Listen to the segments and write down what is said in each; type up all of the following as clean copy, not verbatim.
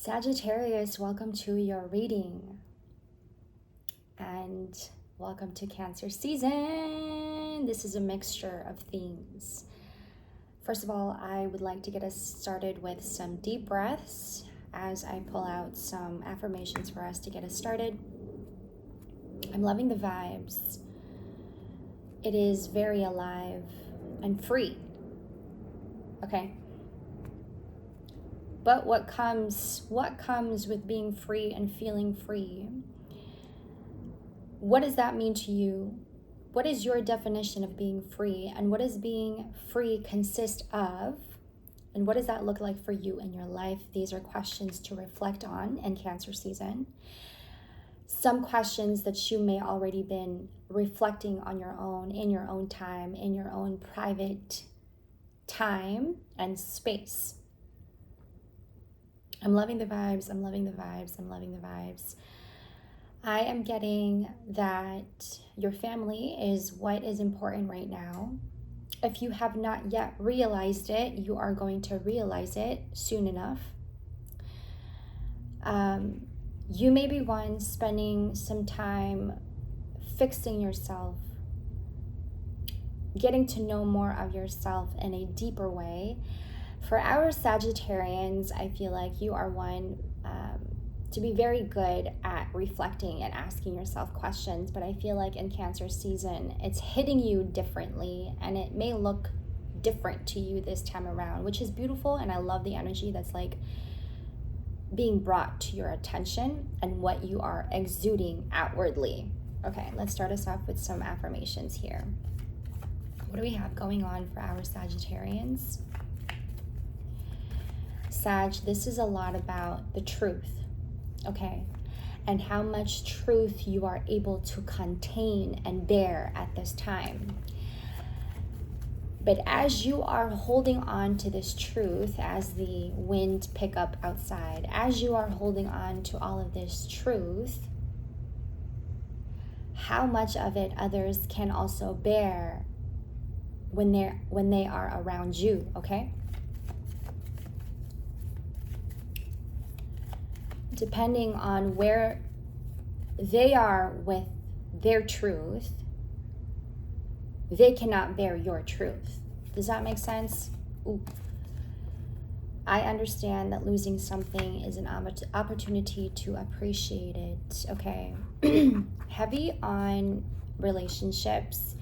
Sagittarius, welcome to your reading and welcome to Cancer season. This is a mixture of themes. First of all, I would like to get us started with some deep breaths as I pull out some affirmations for us to get us started. I'm loving the vibes. It is very alive and free. Okay. But what comes with being free and feeling free? What does that mean to you? What is your definition of being free? And what does being free consist of? And what does that look like for you in your life? These are questions to reflect on in Cancer season. Some questions that you may already been reflecting on your own, in your own time, in your own private time and space. I'm loving the vibes. I'm loving the vibes. I'm loving the vibes. I am getting that your family is what is important right now. If you have not yet realized it, you are going to realize it soon enough. You may be one spending some time fixing yourself, getting to know more of yourself in a deeper way. For our Sagittarians, I feel like you are one to be very good at reflecting and asking yourself questions, but I feel like in Cancer season, it's hitting you differently and it may look different to you this time around, which is beautiful, and I love the energy that's like being brought to your attention and what you are exuding outwardly. Okay, let's start us off with some affirmations here. What do we have going on for our Sagittarians? Sag, this is a lot about the truth, okay? And how much truth you are able to contain and bear at this time. But as you are holding on to this truth, as the wind pick up outside, as you are holding on to all of this truth, how much of it others can also bear when they are around you, okay? Depending on where they are with their truth, they cannot bear your truth. Does that make sense? Ooh. I understand that losing something is an opportunity to appreciate it, okay? Heavy on relationships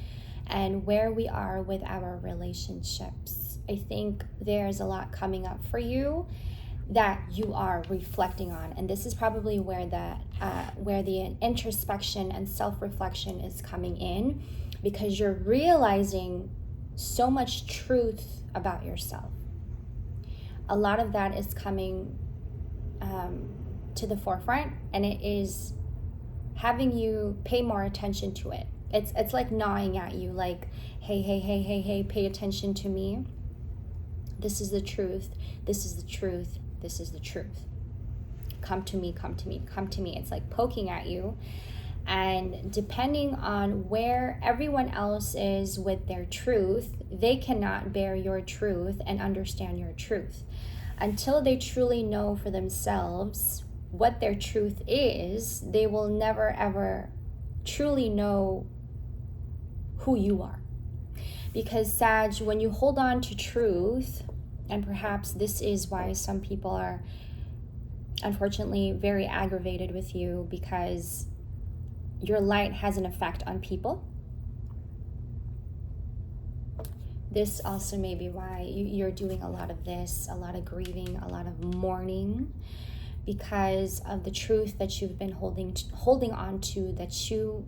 and where we are with our relationships. I think there's a lot coming up for you that you are reflecting on, and this is probably where the introspection and self-reflection is coming in, because you're realizing so much truth about yourself. A lot of that is coming to the forefront, and it is having you pay more attention to it. It's like gnawing at you, like, hey, pay attention to me. This is the truth. This is the truth. This is the truth. Come to me, come to me, come to me. It's like poking at you. And depending on where everyone else is with their truth, they cannot bear your truth and understand your truth. Until they truly know for themselves what their truth is, they will never ever truly know who you are. Because Sag, when you hold on to truth, and perhaps this is why some people are unfortunately very aggravated with you, because your light has an effect on people. This also may be why you're doing a lot of this, a lot of grieving, a lot of mourning, because of the truth that you've been holding on to, that you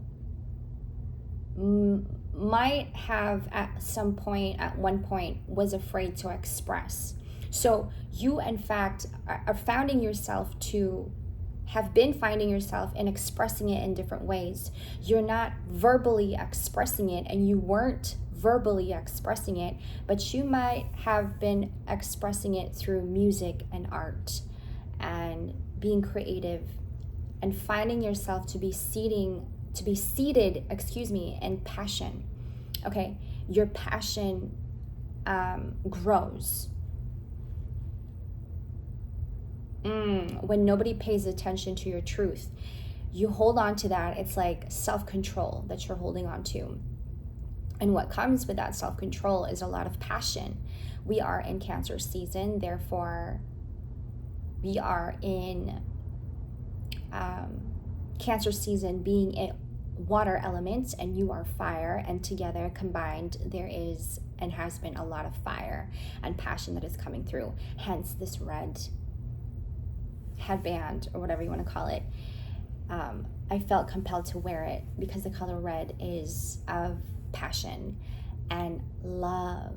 might have at one point was afraid to express. So you in fact are have been finding yourself in expressing it in different ways. You're not verbally expressing it, and you weren't verbally expressing it, but you might have been expressing it through music and art and being creative and finding yourself to be seated in passion. Okay, your passion grows. When nobody pays attention to your truth, you hold on to that. It's like self-control that you're holding on to. And what comes with that self-control is a lot of passion. We are in Cancer season, therefore we are in Cancer season being a water element, and you are fire, and together combined there is and has been a lot of fire and passion that is coming through. Hence this red headband, or whatever you want to call it. I felt compelled to wear it because the color red is of passion and love,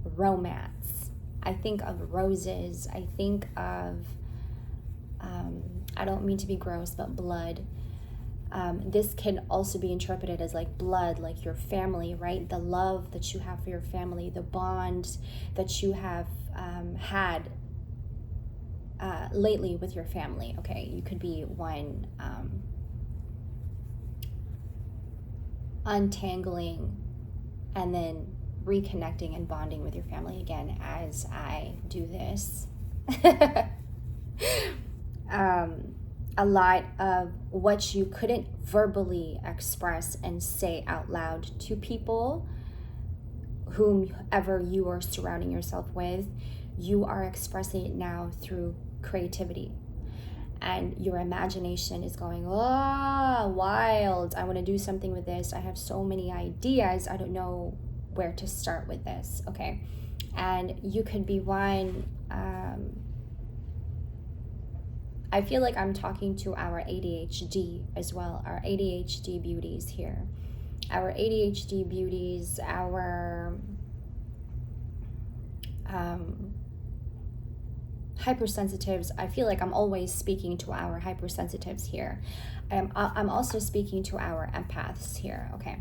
romance. I think of roses. I think of, I don't mean to be gross, but blood. This can also be interpreted as like blood, like your family, right? The love that you have for your family, the bond that you have had lately with your family. Okay, you could be one untangling and then reconnecting and bonding with your family again as I do this. A lot of what you couldn't verbally express and say out loud to people, whomever you are surrounding yourself with, you are expressing it now through creativity. And your imagination is going, oh, wild. I want to do something with this. I have so many ideas. I don't know where to start with this. Okay. And you could be one, I feel like I'm talking to our ADHD as well, our ADHD beauties here. Our ADHD beauties, our hypersensitives. I feel like I'm always speaking to our hypersensitives here. I'm also speaking to our empaths here, okay?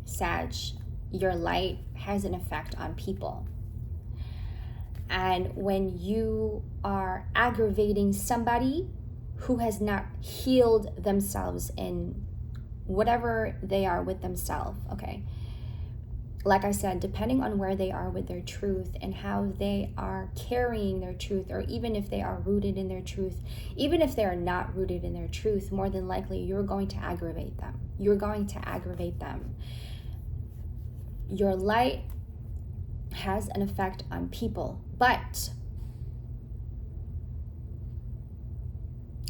Sag, your light has an effect on people. And when you are aggravating somebody who has not healed themselves in whatever they are with themselves, okay? Like I said, depending on where they are with their truth and how they are carrying their truth, or even if they are rooted in their truth, even if they are not rooted in their truth, more than likely you're going to aggravate them. You're going to aggravate them. Your light has an effect on people, but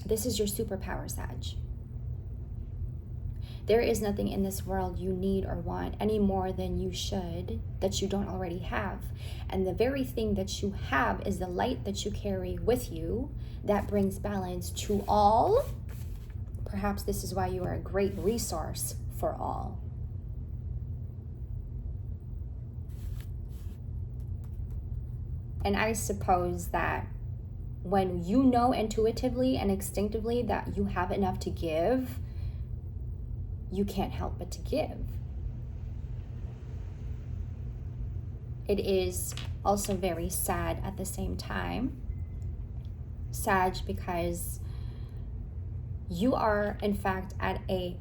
this is your superpower, Sag. There is nothing in this world you need or want any more than you should that you don't already have. And the very thing that you have is the light that you carry with you that brings balance to all. Perhaps this is why you are a great resource for all. And I suppose that when you know intuitively and instinctively that you have enough to give, you can't help but to give. It is also very sad at the same time. Sad because you are, in fact, at a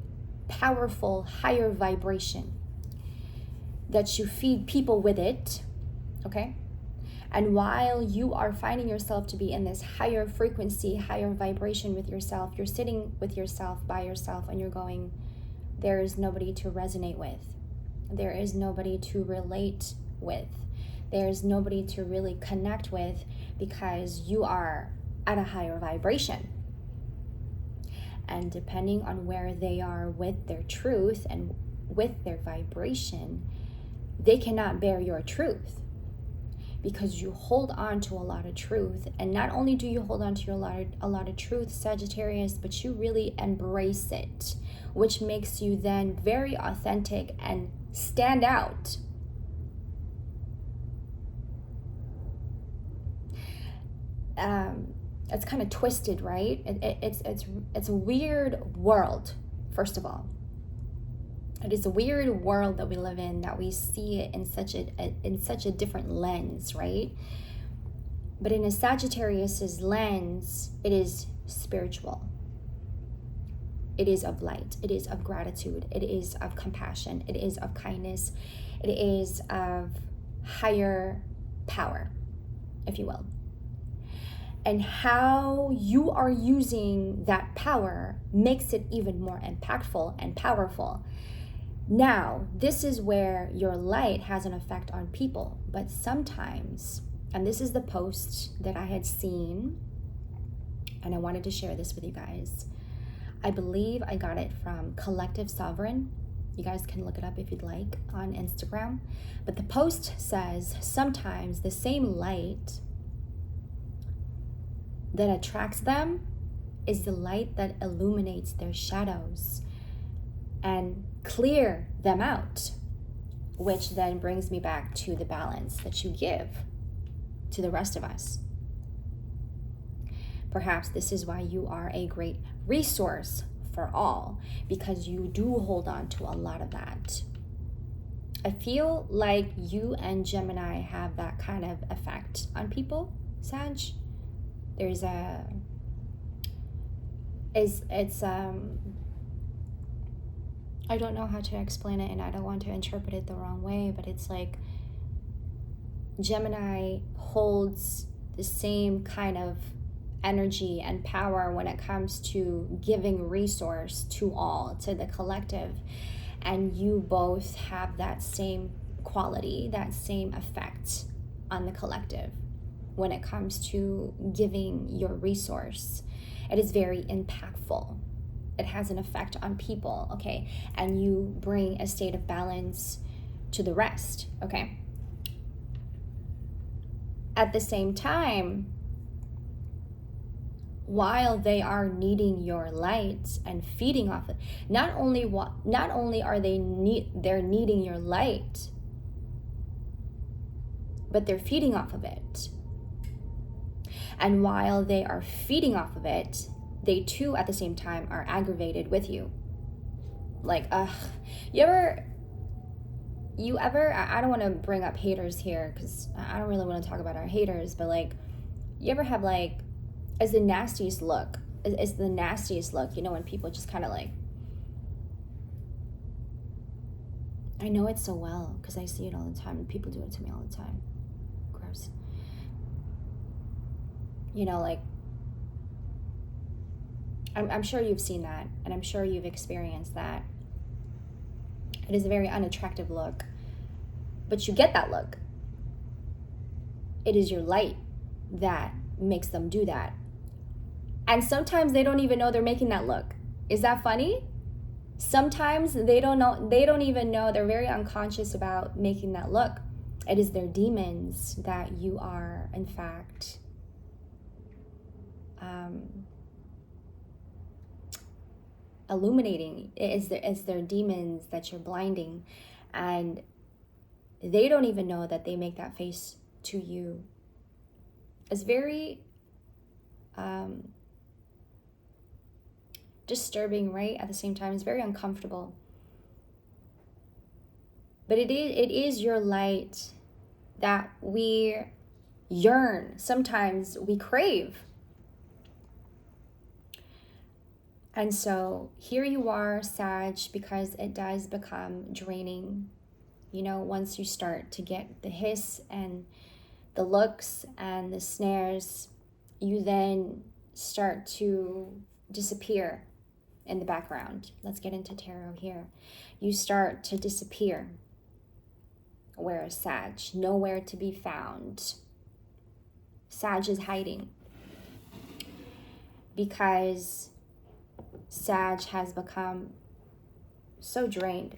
powerful, higher vibration that you feed people with it, okay? And while you are finding yourself to be in this higher frequency, higher vibration with yourself, you're sitting with yourself, by yourself, and you're going, there is nobody to resonate with. There is nobody to relate with. There is nobody to really connect with because you are at a higher vibration. And depending on where they are with their truth and with their vibration, they cannot bear your truth. Because you hold on to a lot of truth. And not only do you hold on to a lot of truth, Sagittarius, but you really embrace it, which makes you then very authentic and stand out. It's kind of twisted, right? It's a weird world, first of all. It is a weird world that we live in, that we see it in such a different lens, right? But in a Sagittarius's lens, it is spiritual. It is of light. It is of gratitude. It is of compassion. It is of kindness. It is of higher power, if you will. And how you are using that power makes it even more impactful and powerful. Now, this is where your light has an effect on people, but sometimes, and this is the post that I had seen, and I wanted to share this with you guys. I believe I got it from Collective Sovereign. You guys can look it up if you'd like on Instagram. But the post says sometimes the same light that attracts them is the light that illuminates their shadows and clear them out, which then brings me back to the balance that you give to the rest of us. Perhaps this is why you are a great resource for all, because you do hold on to a lot of that. I feel like you and Gemini have that kind of effect on people, Sag. There's a, I don't know how to explain it, and I don't want to interpret it the wrong way, but it's like Gemini holds the same kind of energy and power when it comes to giving resource to all, to the collective. And you both have that same quality, that same effect on the collective when it comes to giving your resource. It is very impactful. It has an effect on people, okay? And you bring a state of balance to the rest, okay? At the same time, while they are needing your light and feeding off it, not only are they're needing your light, but they're feeding off of it. And while they are feeding off of it, they too at the same time are aggravated with you. Like, you ever, I don't want to bring up haters here because I don't really want to talk about our haters, but like, you ever have like, it's the nastiest look, you know, when people just kind of like, I know it so well because I see it all the time and people do it to me all the time. Gross. You know, like, I'm sure you've seen that, and I'm sure you've experienced that. It is a very unattractive look, but you get that look. It is your light that makes them do that. And sometimes they don't even know they're making that look. Is that funny? Sometimes they don't even know, they're very unconscious about making that look. It is their demons that you are, in fact, illuminating. It's their demons that you're blinding, and they don't even know that they make that face to you. It's very disturbing, right? At the same time, it's very uncomfortable. But it is your light that we yearn. Sometimes we crave. And so here you are, Sag, because it does become draining. You know, once you start to get the hiss and the looks and the snares, you then start to disappear in the background. Let's get into tarot here. You start to disappear. Where is Sag? Nowhere to be found. Sag is hiding because Sag has become so drained.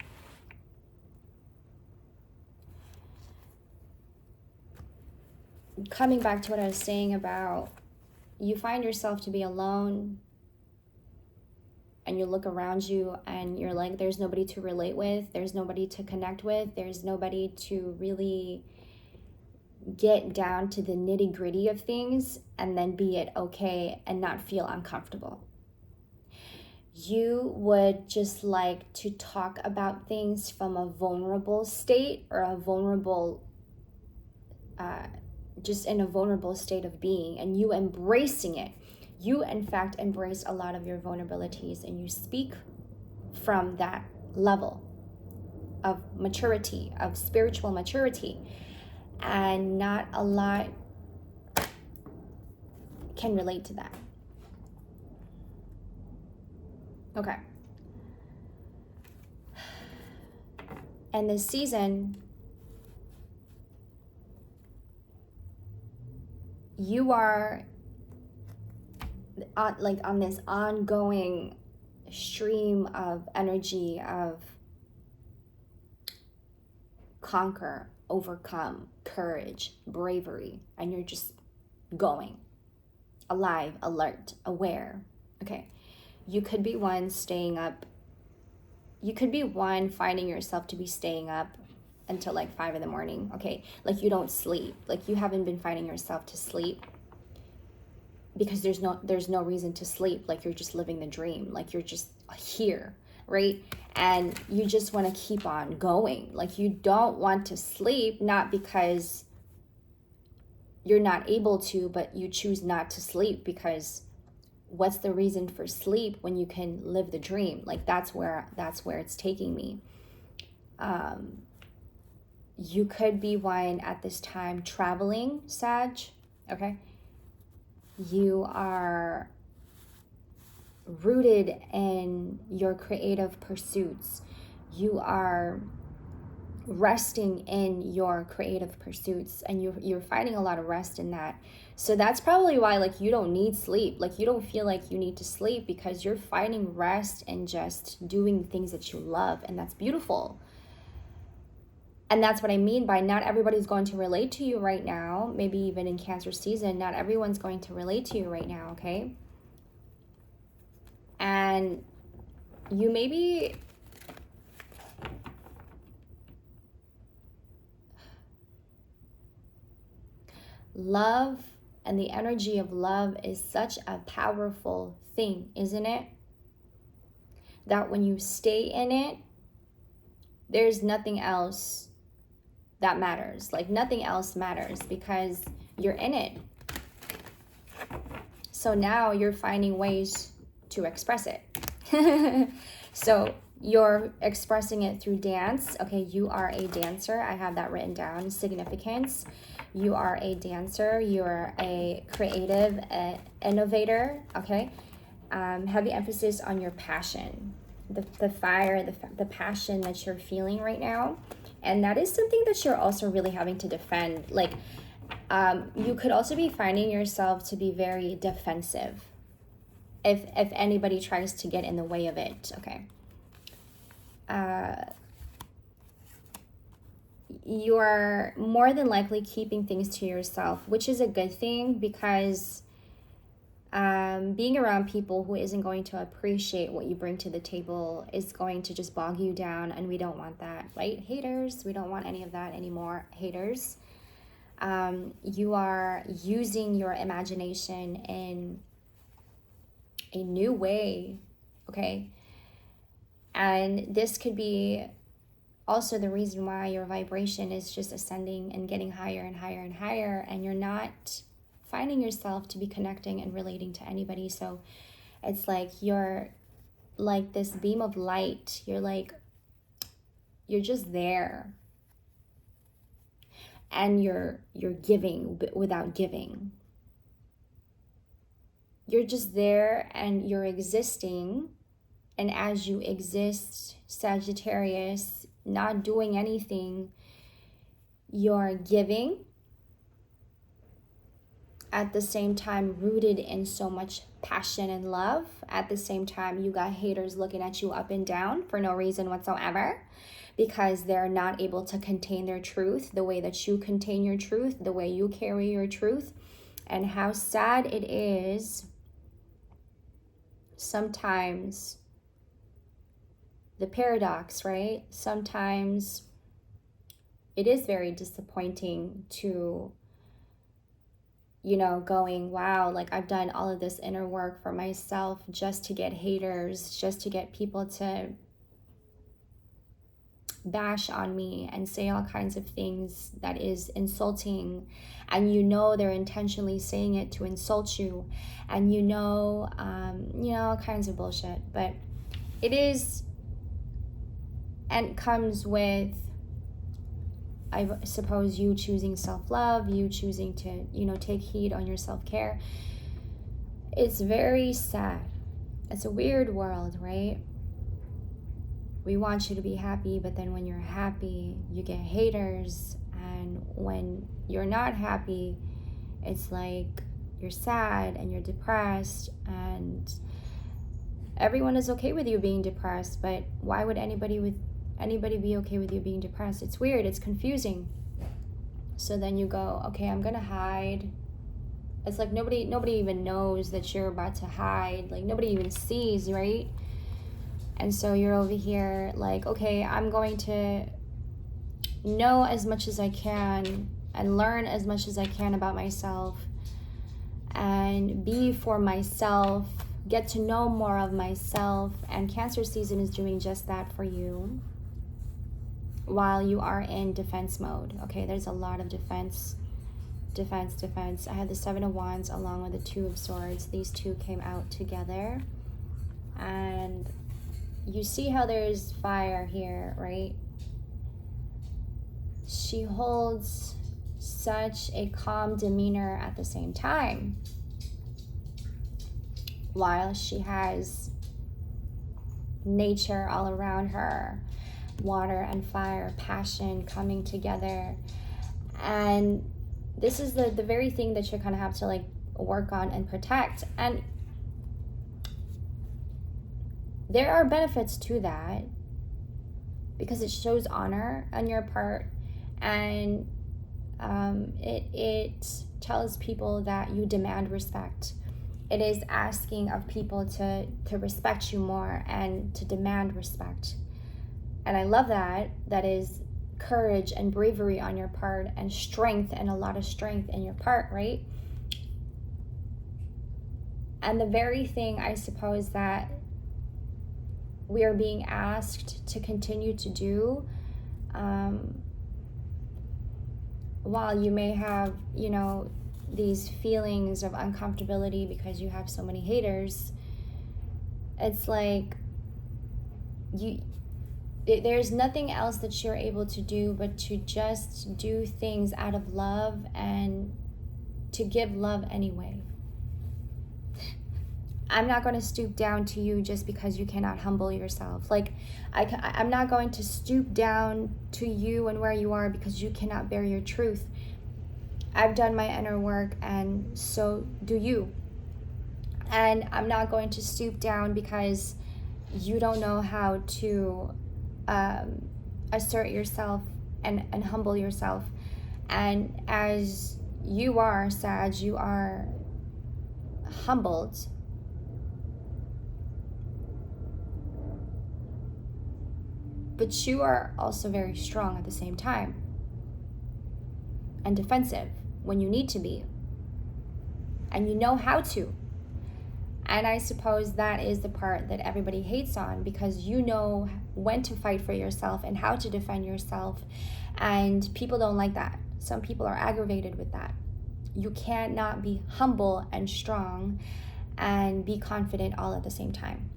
Coming back to what I was saying about you find yourself to be alone and you look around you and you're like, there's nobody to relate with, there's nobody to connect with, there's nobody to really get down to the nitty-gritty of things and then be it okay and not feel uncomfortable. You would just like to talk about things from a vulnerable state or a vulnerable, just in a vulnerable state of being, and you embracing it. You, in fact, embrace a lot of your vulnerabilities and you speak from that level of maturity, of spiritual maturity, and not a lot can relate to that. Okay. And this season, you are on this ongoing stream of energy of conquer, overcome, courage, bravery, and you're just going alive, alert, aware. Okay. You could be one staying up. You could be one finding yourself to be staying up until like 5 a.m. Okay. Like you don't sleep. Like you haven't been finding yourself to sleep because there's no reason to sleep. Like you're just living the dream. Like you're just here, right? And you just want to keep on going. Like you don't want to sleep, not because you're not able to, but you choose not to sleep because what's the reason for sleep when you can live the dream? Like that's where it's taking me. You could be one at this time traveling, Sag, okay? You are rooted in your creative pursuits. You are resting in your creative pursuits, and you're finding a lot of rest in that. So that's probably why like you don't need sleep. Like you don't feel like you need to sleep because you're finding rest and just doing things that you love, and that's beautiful. And that's what I mean by not everybody's going to relate to you right now. Maybe even in Cancer season, not everyone's going to relate to you right now, okay? And you maybe love and the energy of love is such a powerful thing, isn't it? That when you stay in it, there's nothing else that matters. Like nothing else matters because you're in it. So now you're finding ways to express it. So you're expressing it through dance. Okay, you are a dancer. I have that written down. Significance. You are a dancer. You're a creative innovator. Okay. Heavy emphasis on your passion, the fire, the passion that you're feeling right now. And that is something that you're also really having to defend. Like, you could also be finding yourself to be very defensive if anybody tries to get in the way of it, okay? You're more than likely keeping things to yourself, which is a good thing because being around people who isn't going to appreciate what you bring to the table is going to just bog you down, and we don't want that, right? Haters, we don't want any of that anymore. Haters. You are using your imagination in a new way, okay? And this could be also the reason why your vibration is just ascending and getting higher and higher and higher, and you're not finding yourself to be connecting and relating to anybody. So it's like you're like this beam of light. You're just there, and you're giving without giving. You're just there and you're existing, and as you exist, Sagittarius, not doing anything, you're giving, at the same time rooted in so much passion and love. At the same time, you got haters looking at you up and down for no reason whatsoever because they're not able to contain their truth the way that you contain your truth, the way you carry your truth. And how sad it is sometimes, the paradox, right? Sometimes it is very disappointing to going, wow, like I've done all of this inner work for myself just to get haters, just to get people to bash on me and say all kinds of things that is insulting, and they're intentionally saying it to insult you, and all kinds of bullshit. But it is, and comes with, I suppose, you choosing self-love, you choosing to, take heed on your self-care. It's very sad. It's a weird world, right? We want you to be happy, but then when you're happy, you get haters. And when you're not happy, it's like you're sad and you're depressed, and everyone is okay with you being depressed, but why would anybody be okay with you being depressed? It's weird, it's confusing. So then you go, okay, I'm gonna hide. It's like nobody even knows that you're about to hide. Like nobody even sees, right? And so you're over here like, okay, I'm going to know as much as I can and learn as much as I can about myself and be for myself, get to know more of myself. And Cancer season is doing just that for you while you are in defense mode. Okay, there's a lot of defense. I have the Seven of Wands along with the Two of Swords. These two came out together. And you see how there's fire here, right? She holds such a calm demeanor at the same time, while she has nature all around her, water and fire, passion coming together. And this is the very thing that you kind of have to like work on and protect. And there are benefits to that because it shows honor on your part, and it tells people that you demand respect. It is asking of people to respect you more and to demand respect. And I love that. That is courage and bravery on your part, and strength, and a lot of strength in your part, right? And the very thing, I suppose, that we are being asked to continue to do, while you may have, you know, these feelings of uncomfortability because you have so many haters, it's like there's nothing else that you're able to do but to just do things out of love and to give love anyway. I'm not going to stoop down to you just because you cannot humble yourself. Like, I'm not going to stoop down to you and where you are because you cannot bear your truth. I've done my inner work, and so do you. And I'm not going to stoop down because you don't know how to assert yourself and humble yourself. And as you are, Sag, you are humbled. But you are also very strong at the same time, and defensive when you need to be, and you know how to. And I suppose that is the part that everybody hates on, because you know when to fight for yourself and how to defend yourself, and people don't like that. Some people are aggravated with that. You cannot be humble and strong and be confident all at the same time.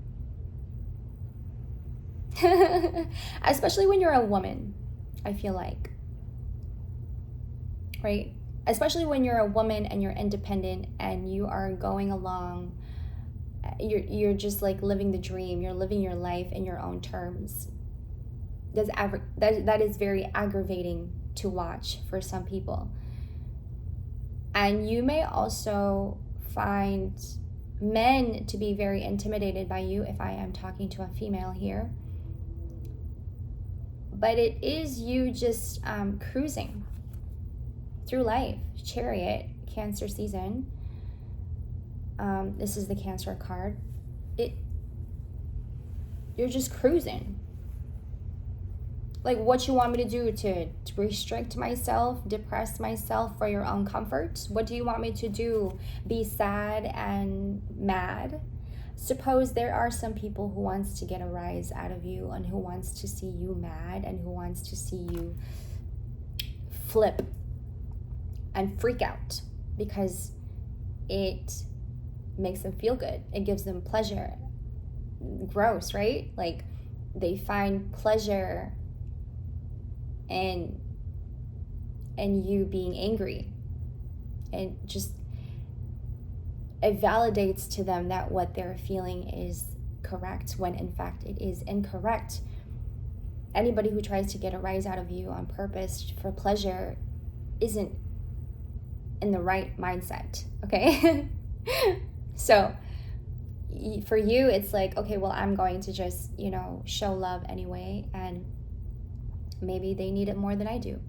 Especially when you're a woman, I feel like, right? Especially when you're a woman and you're independent and you are going along, you're just like living the dream. You're living your life in your own terms. That is very aggravating to watch for some people. And you may also find men to be very intimidated by you, if I am talking to a female here. But it is you just cruising through life. Chariot, Cancer season. This is the Cancer card. You're just cruising. Like, what you want me to do, to restrict myself, depress myself for your own comfort? What do you want me to do? Be sad and mad? Suppose there are some people who wants to get a rise out of you, and who wants to see you mad, and who wants to see you flip and freak out because it makes them feel good. It gives them pleasure. Gross, right? Like, they find pleasure in you being angry, and just it validates to them that what they're feeling is correct, when in fact it is incorrect. Anybody who tries to get a rise out of you on purpose for pleasure isn't in the right mindset, okay? So for you, it's like, okay, well, I'm going to just, show love anyway, and maybe they need it more than I do.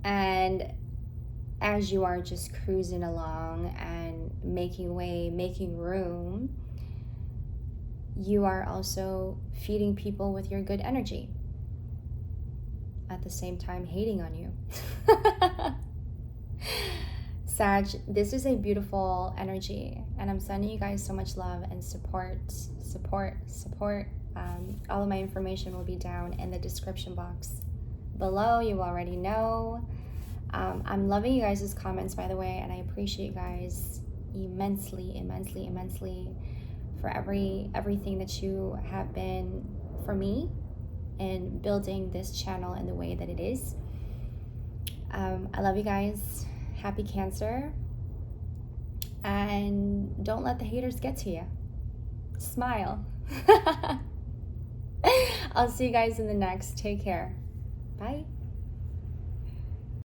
And as you are just cruising along and making way, making room, you are also feeding people with your good energy, at the same time hating on you. Sag, this is a beautiful energy, and I'm sending you guys so much love and support. All of my information will be down in the description box below. You already know. I'm loving you guys' comments, by the way, and I appreciate you guys immensely for everything that you have been for me in building this channel in the way that it is. I love you guys. Happy Cancer. And don't let the haters get to you. Smile. I'll see you guys in the next. Take care. Bye.